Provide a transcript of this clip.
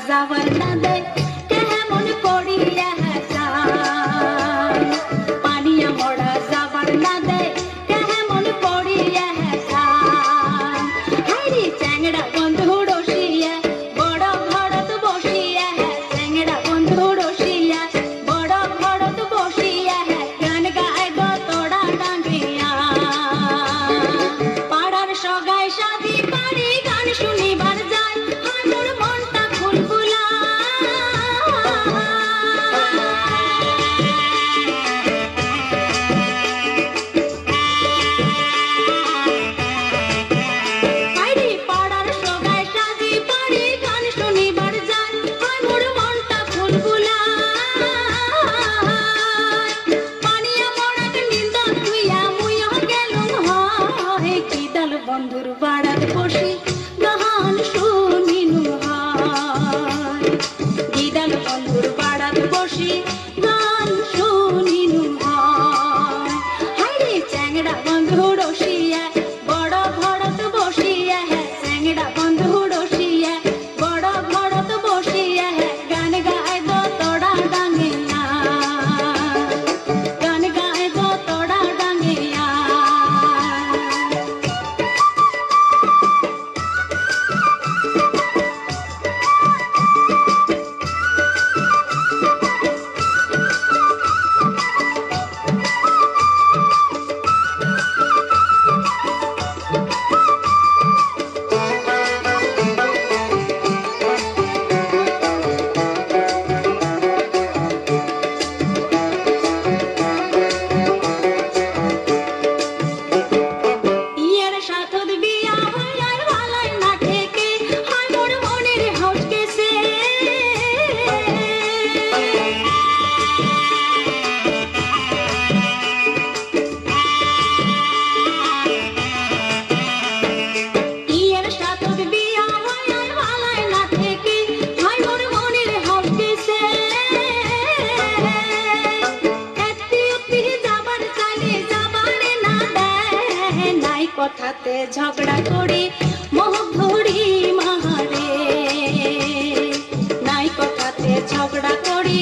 যাবার না দেয় কেমন করিয়া যায় পানিয়া মরা যাবার না দেয় কেমন করিয়া যায় হাইরে চ্যাংড়া বন্ধু রসিয়া বড় ঘরত বসিয়া চ্যাংড়া বন্ধু রসিয়া বড় ঘরত বসিয়া গান গায় গো তোড়া ডাঙ্গিয়া পাড়ার সগাই সাদি পারি গান শুনিবার যায় হায় মোর মনটা ফুলফুলা হায়রে পাড়ার সগাই সাদি পারি গান শুনিবার যায় হায় মোর মনটা ফুলফুলা পানিয়া মরাক নিন্দা তুইয়া মুইও গেলুম হয় কি দল বন্ধুর বাড়াত বসি গান শুনিনু হয় কি দল বন্ধুর বাড়াত বসি গান শুনিনু হয় হায়রে চ্যাংড়া বন্ধু রসিয়া বড় ঘরত বসিয়া চ্যাংড়া বন্ধু রসিয়া বড় ঘরত বসিয়া গান গায় গো তোড়া ডাঙ্গিয়া গান গায় গো তোড়া ডাঙ্গিয়া ইয়ের সাথত বিয়া হইয়ার ভালাই না ঠেকে হায় মোর মনের হাউস কেসে ইয়ের সাথত বিয়া হইয়ার ভালাই না ঠেকে হায় মোর মনের হাউস কেসে একটি উক্তি যাবার চাইলে যাবারে না দেয় নাই কথাতে ঝগড়া করি মোহ ধরি মারে নাই কথাতে ঝগড়া করি